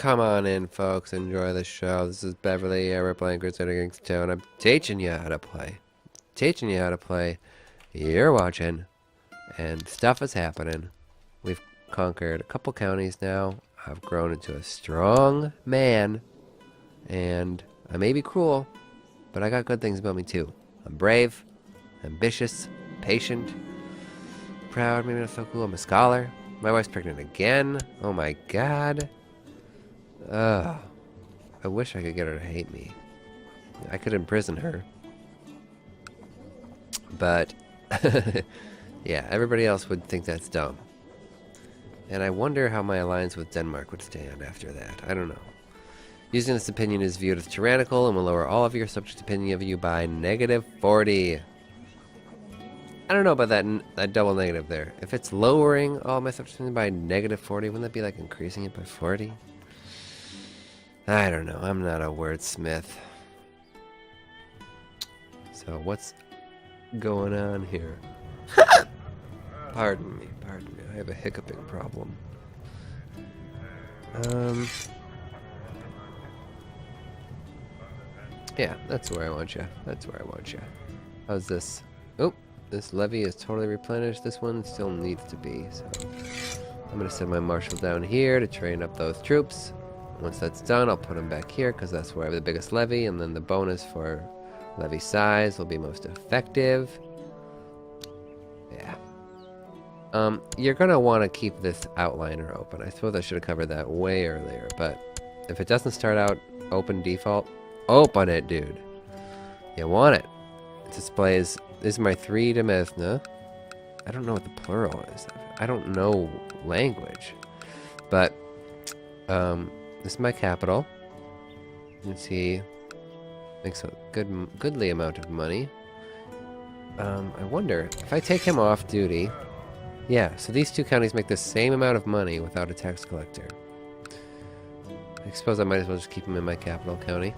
Come on in, folks. Enjoy the show. This is Beverly. We're playing Crusader against Town. I'm teaching you how to play. Teaching you how to play. You're watching. And stuff is happening. We've conquered a couple counties now. I've grown into a strong man. And I may be cruel, but I got good things about me too. I'm brave, ambitious, patient, proud, maybe not so cool. I'm a scholar. My wife's pregnant again. Oh my god. Ugh. I wish I could get her to hate me. I could imprison her. But, yeah, everybody else would think that's dumb. And I wonder how my alliance with Denmark would stand after that. I don't know. Using this opinion is viewed as tyrannical and will lower all of your subjects' opinion of you by -40. I don't know about that double negative there. If it's lowering all my subjects' opinion by -40, wouldn't that be like increasing it by 40? I don't know. I'm not a wordsmith. So what's going on here? Pardon me. I have a hiccuping problem. Yeah, that's where I want you. How's this? Oh, this levy is totally replenished. This one still needs to be. So I'm gonna send my marshal down here to train up those troops. Once that's done, I'll put them back here because that's where I have the biggest levy, and then the bonus for levy size will be most effective. Yeah. You're gonna want to keep this outliner open. I suppose I should have covered that way earlier, but if it doesn't start out open default, open it, dude. You want it. It displays, this is my 3 demesne. I don't know what the plural is. I don't know language. But, this is my capital. You can see, makes a goodly amount of money. I wonder, if I take him off duty, yeah, so these two counties make the same amount of money without a tax collector. I suppose I might as well just keep him in my capital county.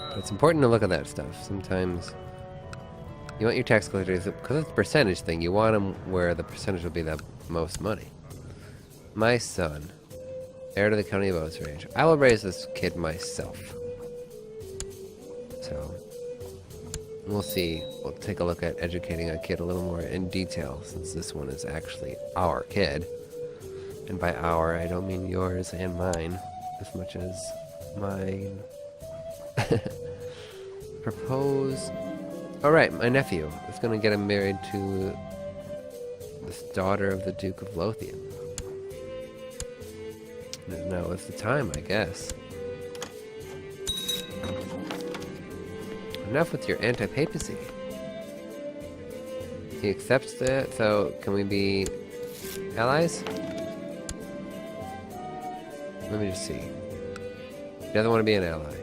But it's important to look at that stuff. Sometimes you want your tax collectors, because it's a percentage thing, you want them where the percentage will be the most money. My son, heir to the county of Osrange. I will raise this kid myself. So, we'll see. We'll take a look at educating a kid a little more in detail, since this one is actually our kid. And by our, I don't mean yours and mine, as much as mine. Propose. Alright, my nephew is going to get him married to this daughter of the Duke of Lothian. Now is the time, I guess. Enough with your anti-papacy. He accepts that, so can we be allies? Let me just see. He doesn't want to be an ally.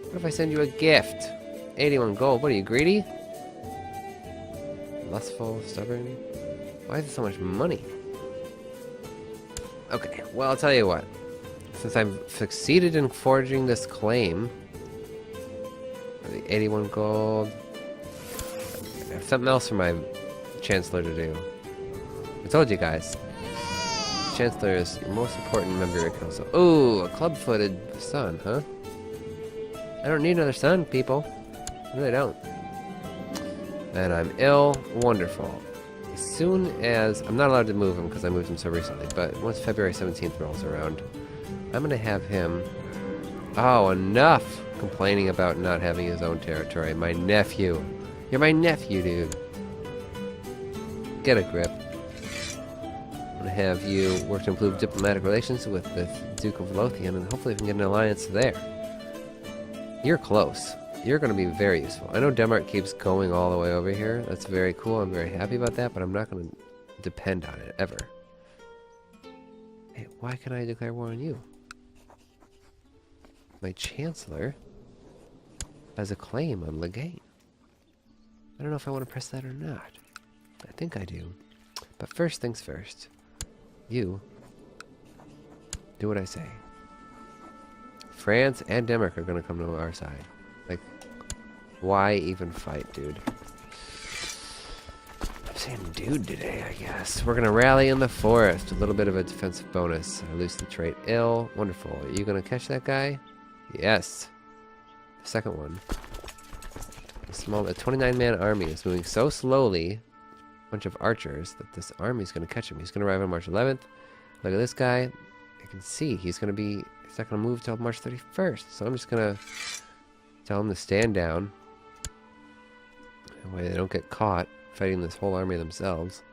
What if I send you a gift? 81 gold. What are you, greedy? Lustful, stubborn? Why is there so much money? Okay, well, I'll tell you what. Since I've succeeded in forging this claim, for the 81 gold, I have something else for my Chancellor to do. I told you guys. The Chancellor is your most important member of your council. Ooh, a club-footed son, huh? I don't need another son, people. I really don't. And I'm ill. Wonderful. As soon as... I'm not allowed to move him because I moved him so recently, but once February 17th rolls around, I'm going to have him... Oh, enough complaining about not having his own territory. My nephew. You're my nephew, dude. Get a grip. I'm going to have you work to improve diplomatic relations with the Duke of Lothian, and hopefully we can get an alliance there. You're close. You're going to be very useful. I know Denmark keeps going all the way over here. That's very cool. I'm very happy about that, but I'm not going to depend on it, ever. Hey, why can I declare war on you? My Chancellor has a claim on Legate. I don't know if I want to press that or not. I think I do. But first things first. You do what I say. France and Denmark are going to come to our side. Like, why even fight, dude? Same dude today, I guess. We're gonna rally in the forest. A little bit of a defensive bonus. I lose the trait ill. Wonderful. Are you gonna catch that guy? Yes. The second one. A 29-man army is moving so slowly. A bunch of archers that this army's gonna catch him. He's gonna arrive on March 11th. Look at this guy. I can see he's not gonna move till March 31st. So I'm just gonna tell him to stand down. That way they don't get caught fighting this whole army themselves.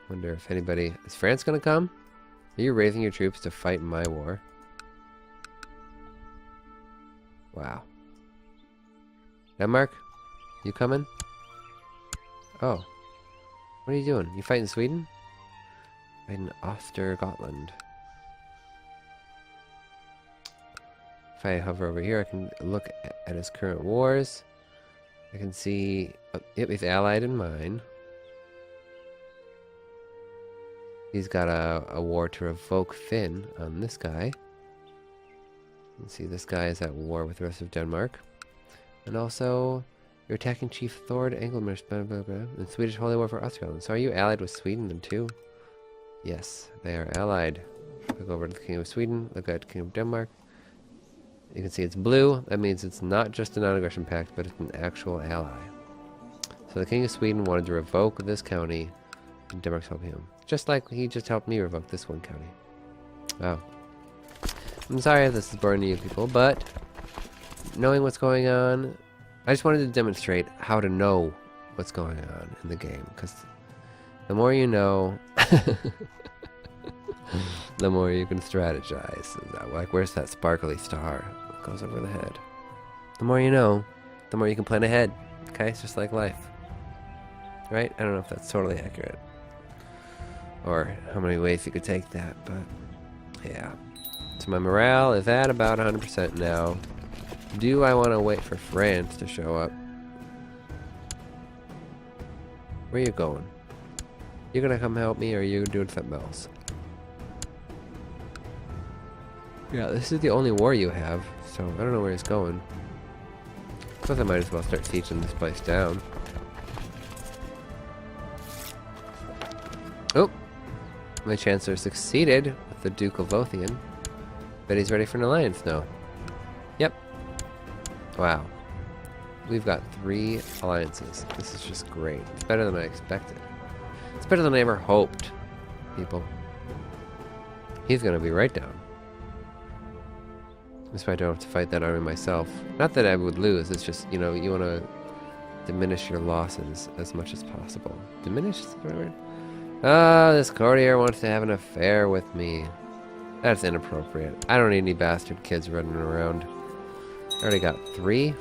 Wonder if anybody... Is France gonna come? Are you raising your troops to fight in my war? Wow. Denmark? You coming? Oh. What are you doing? You fighting Sweden? Fighting Ostergotland. If I hover over here, I can look at his current wars. I can see... Yep, he's allied in mine. He's got a war to revoke Finn on this guy. You can see this guy is at war with the rest of Denmark. And also, your attacking chief Thord Engelmers, blah, blah, blah, and Swedish Holy War for Ostergotland. So are you allied with Sweden then too? Yes, they are allied. Look over to the King of Sweden, look at King of Denmark. You can see it's blue. That means it's not just a non-aggression pact, but it's an actual ally. So the King of Sweden wanted to revoke this county, and Denmark's helping him. Just like he just helped me revoke this one county. Wow. I'm sorry if this is boring to you people, but knowing what's going on, I just wanted to demonstrate how to know what's going on in the game, because the more you know, the more you can strategize. Like, where's that sparkly star that goes over the head? The more you know, the more you can plan ahead. Okay, it's just like life. Right? I don't know if that's totally accurate. Or how many ways you could take that, but yeah. So my morale is at about 100% now. Do I want to wait for France to show up? Where are you going? You gonna come help me, or are you doing something else? Yeah, this is the only war you have, so I don't know where he's going. I suppose I might as well start sieging this place down. Oh! My Chancellor succeeded with the Duke of Lothian. Bet he's ready for an alliance now. Yep. Wow. We've got 3 alliances. This is just great. It's better than I expected. It's better than I ever hoped, people. He's gonna be right down. That's why I don't have to fight that army myself. Not that I would lose, it's just, you know, you want to diminish your losses as much as possible. Diminish? Is that the right word? Ah, this courtier wants to have an affair with me. That's inappropriate. I don't need any bastard kids running around. I already got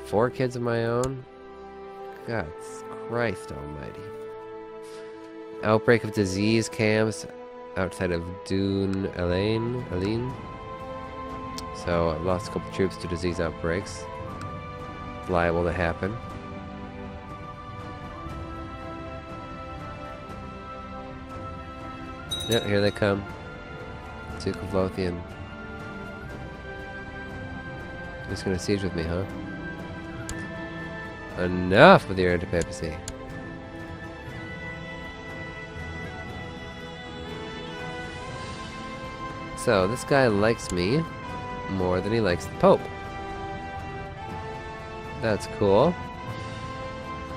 4 kids of my own. God Christ almighty. Outbreak of disease camps outside of Dune Aline. So I lost a couple troops to disease outbreaks. It's liable to happen. Yep, here they come. Duke of Lothian. Just gonna siege with me, huh? Enough with your anti-papacy. So, this guy likes me more than he likes the Pope. That's cool.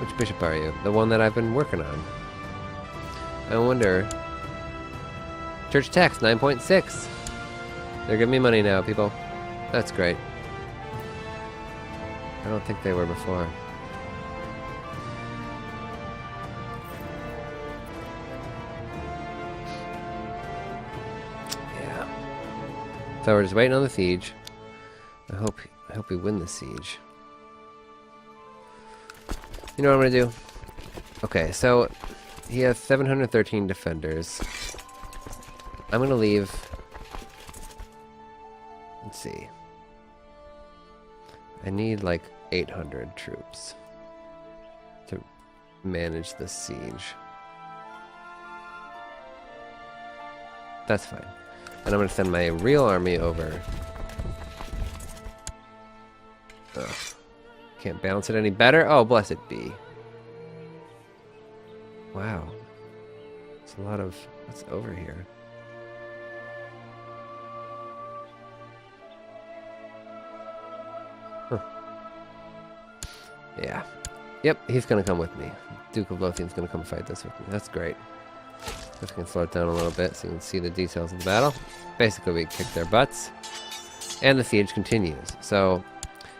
Which bishop are you? The one that I've been working on. I wonder... Church tax, 9.6. They're giving me money now, people. That's great. I don't think they were before. Yeah. So we're just waiting on the siege. I hope we win the siege. You know what I'm gonna do? Okay, so he has 713 defenders. I'm gonna leave. Let's see. I need like 800 troops to manage the siege. That's fine. And I'm gonna send my real army over. Ugh. Can't balance it any better. Oh, blessed be. Wow. It's a lot of... What's over here? Huh. Yeah. Yep, he's gonna come with me. Duke of Lothian's gonna come fight this with me. That's great. If we can slow it down a little bit so you can see the details of the battle. Basically, we kick their butts. And the siege continues. So,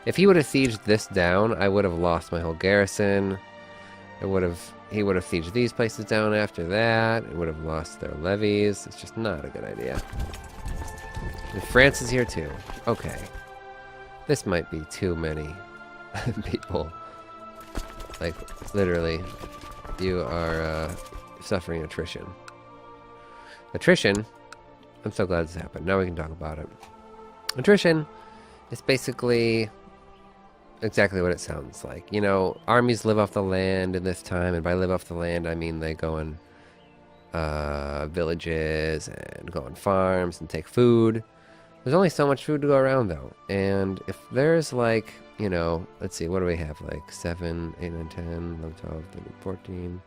if he would have sieged this down, I would have lost my whole garrison. He would have sieged these places down after that. It would have lost their levies. It's just not a good idea. And France is here too. Okay. This might be too many people. Like, literally, you are suffering attrition. Attrition? I'm so glad this happened. Now we can talk about it. Attrition is basically exactly what it sounds like. You know, armies live off the land in this time, and by live off the land, I mean they go in villages and go on farms and take food. There's only so much food to go around, though. And if there's, like, you know, let's see, what do we have? Like 7, 8, 9, 10, 11, 12, 13, 14.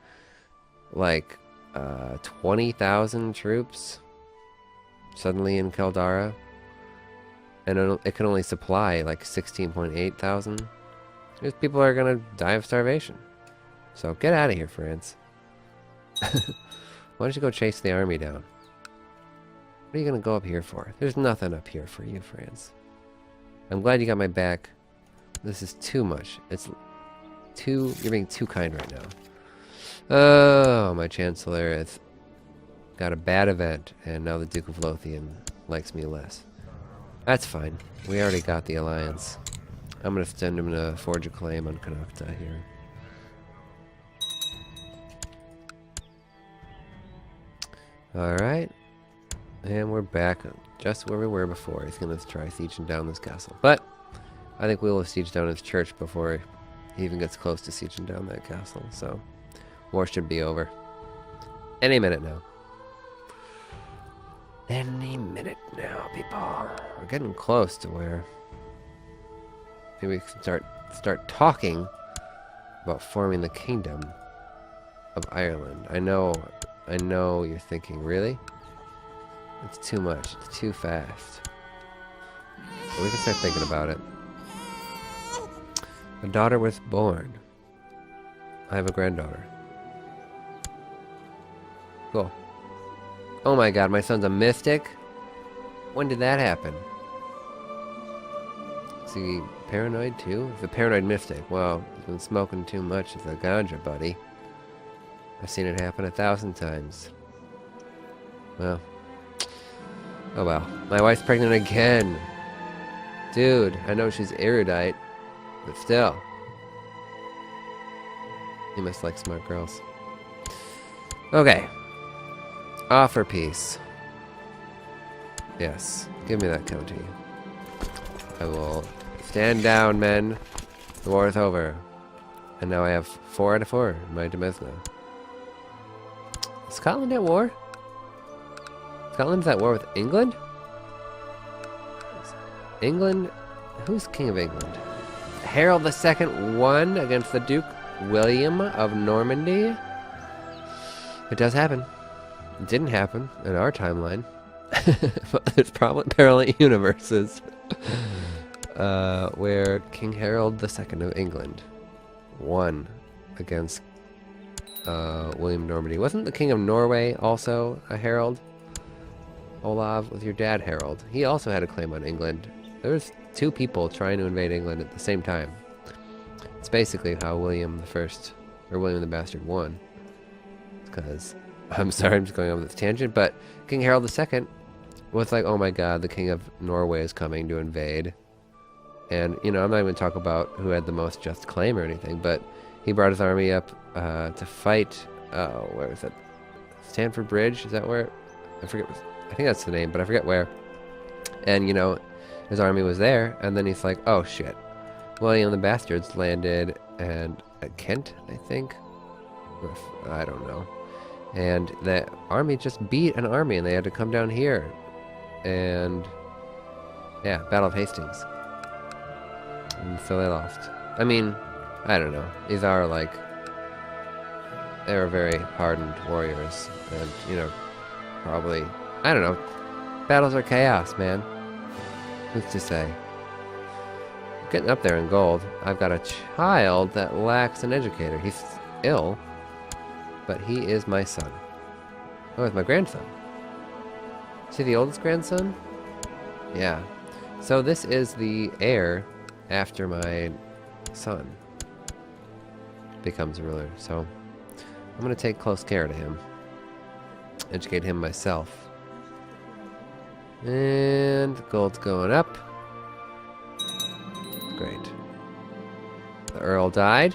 Like 20,000 troops suddenly in Caldara. And it can only supply like 16.8 thousand. These people are going to die of starvation. So get out of here, France. Why don't you go chase the army down? What are you going to go up here for? There's nothing up here for you, France. I'm glad you got my back. This is too much. It's too... You're being too kind right now. Oh, my Chancellor has got a bad event, and now the Duke of Lothian likes me less. That's fine. We already got the alliance. I'm going to send him to forge a claim on Connaughta here. Alright. And we're back just where we were before. He's going to try sieging down this castle. But I think we will siege down his church before he even gets close to sieging down that castle. So war should be over. Any minute now. Any minute now, people. We're getting close to where maybe we can start talking about forming the kingdom of Ireland. I know you're thinking, really? It's too much. It's too fast. But we can start thinking about it. A daughter was born. I have a granddaughter. Cool. Oh my god, my son's a mystic? When did that happen? Is he paranoid too? He's a paranoid mystic. Well, he's been smoking too much of the ganja, buddy. I've seen it happen 1,000 times. Well. Oh well. My wife's pregnant again. Dude, I know she's erudite, but still. You must like smart girls. Okay. Offer peace. Yes. Give me that county. I will stand down, men. The war is over. And now I have 4 out of 4 in my Demesna. Is Scotland at war? Scotland's at war with England? England? Who's King of England? Harold II won against the Duke William of Normandy? It does happen. It didn't happen in our timeline. But there's probably parallel universes where King Harold II of England won against William Normandy. Wasn't the King of Norway also a Harold? Olav was your dad, Harold. He also had a claim on England. There was 2 people trying to invade England at the same time. It's basically how William the Bastard won. Because, I'm sorry, I'm just going on this tangent, but King Harold II was like, oh my god, the King of Norway is coming to invade. And, you know, I'm not even talking about who had the most just claim or anything, but he brought his army up to fight, where is it? Stamford Bridge? Is that where? I forget. I think that's the name, but I forget where. And, you know, his army was there, and then he's like, oh shit. William the Bastard's landed at Kent, I think? I don't know. And the army just beat an army, and they had to come down here. And, yeah, Battle of Hastings. And so they lost. I mean, I don't know. These are, like, they were very hardened warriors, and, you know, probably, I don't know, battles are chaos, man. Who's to say? Getting up there in gold. I've got a child that lacks an educator. He's ill, but he is my son. Oh, it's my grandson. Is he the oldest grandson? Yeah. So this is the heir after my son becomes a ruler. So I'm going to take close care to him. Educate him myself. And gold's going up. Great. The Earl died.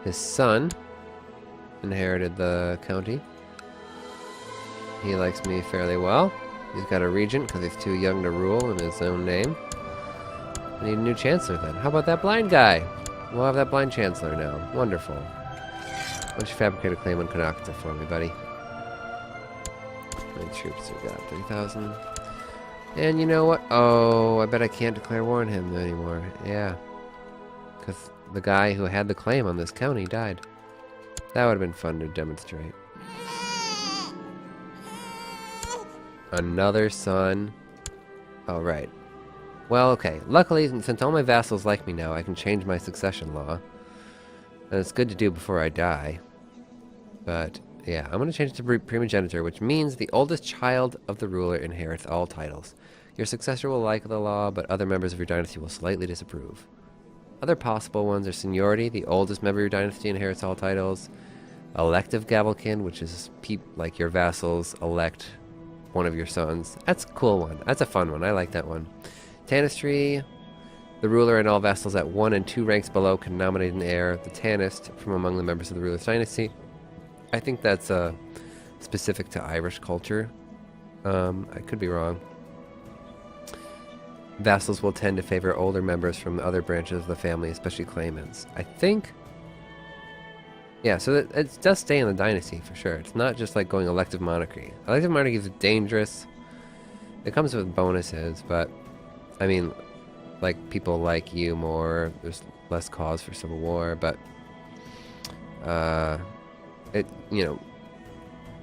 His son inherited the county. He likes me fairly well. He's got a regent because he's too young to rule in his own name. I need a new chancellor then. How about that blind guy? We'll have that blind chancellor now. Wonderful. Why don't you fabricate a claim on Connaughton for me, buddy? How many troops we got? 3,000. And you know what? Oh, I bet I can't declare war on him anymore. Yeah. Because the guy who had the claim on this county died. That would have been fun to demonstrate. Another son. Oh, right. Well, okay. Luckily, since all my vassals like me now, I can change my succession law. And it's good to do before I die. But, yeah, I'm going to change it to primogeniture, which means the oldest child of the ruler inherits all titles. Your successor will like the law, but other members of your dynasty will slightly disapprove. Other possible ones are seniority. The oldest member of your dynasty inherits all titles. Elective gavelkin, which is like your vassals elect one of your sons. That's a cool one. That's a fun one. I like that one. Tanistry. The ruler and all vassals at 1 and 2 ranks below can nominate an heir. The Tanist from among the members of the ruler's dynasty. I think that's specific to Irish culture. I could be wrong. Vassals will tend to favor older members from other branches of the family, especially claimants. I think... Yeah, so it does stay in the dynasty, for sure. It's not just like going elective monarchy. Elective monarchy is dangerous. It comes with bonuses, but... I mean, like, people like you more. There's less cause for civil war, but... you know...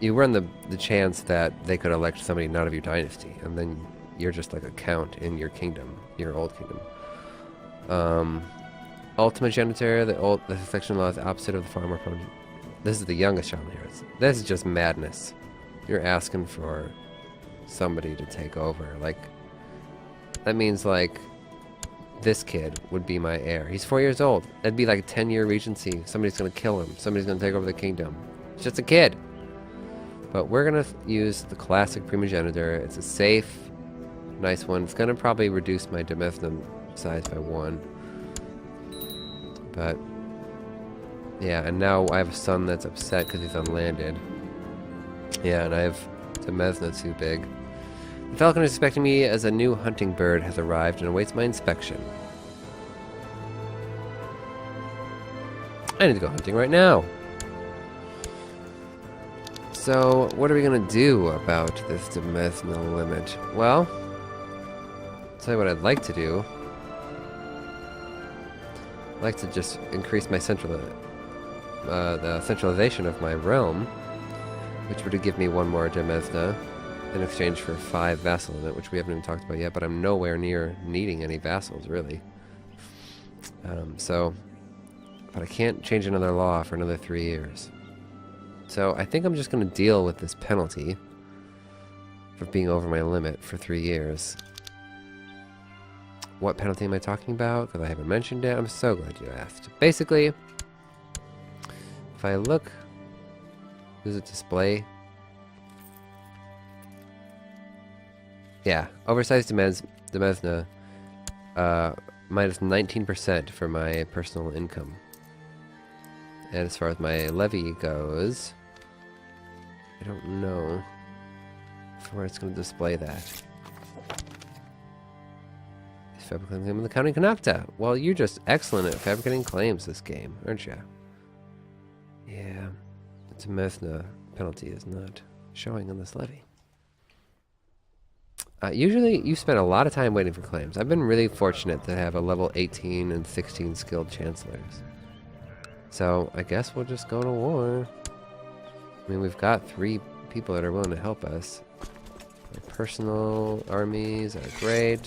You run the chance that they could elect somebody not of your dynasty, and then... You're just like a count in your kingdom, your old kingdom. Ultimate genitor, the succession law is opposite of the far more prone. This is the youngest child inherits. This is just madness. You're asking for somebody to take over. Like, that means like this kid would be my heir. He's 4 years old. That'd be like a 10-year regency. Somebody's gonna kill him. Somebody's gonna take over the kingdom. It's just a kid. But we're gonna use the classic primogenitor. It's a safe, nice one. It's gonna probably reduce my demesne size by 1. But yeah, and now I have a son that's upset because he's unlanded. Yeah, and I have demesne too big. The falcon is expecting me as a new hunting bird has arrived and awaits my inspection. I need to go hunting right now. So, what are we gonna do about this demesne limit? Well, I'll tell you what I'd like to do. I'd like to just increase my the centralization of my realm, which would give me 1 more demesne in exchange for 5 vassal limit, which we haven't even talked about yet, but I'm nowhere near needing any vassals, really. But I can't change another law for another 3 years. So I think I'm just going to deal with this penalty for being over my limit for 3 years. What penalty am I talking about? Because I haven't mentioned it. I'm so glad you asked. Basically, if I look... Does it display? Yeah, oversized demesne, minus 19% for my personal income. And as far as my levy goes, I don't know where it's going to display that. Fabricating claim in the county Connaughton. Well, you're just excellent at fabricating claims this game, aren't you? Yeah, the demesne penalty is not showing on this levy. Usually, you spend a lot of time waiting for claims. I've been really fortunate to have a level 18 and 16 skilled chancellors. So I guess we'll just go to war. I mean, we've got 3 people that are willing to help us. Our personal armies are great.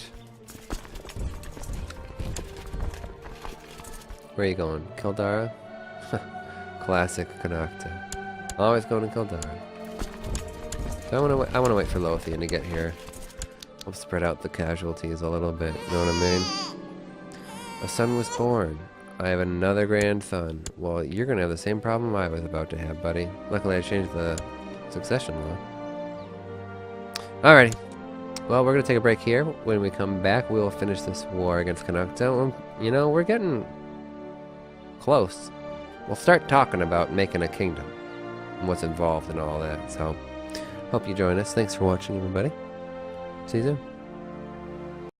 Where are you going? Kildara? Classic Konakta. Always going to Kildara. So I want to wait for Lothian to get here. We'll spread out the casualties a little bit. You know what I mean? A son was born. I have another grandson. Well, you're gonna have the same problem I was about to have, buddy. Luckily, I changed the succession law. Alrighty. Well, we're gonna take a break here. When we come back, we'll finish this war against Konakta. You know, we're getting close. We'll start talking about making a kingdom and what's involved in all that. So, hope you join us. Thanks for watching, everybody. See you soon.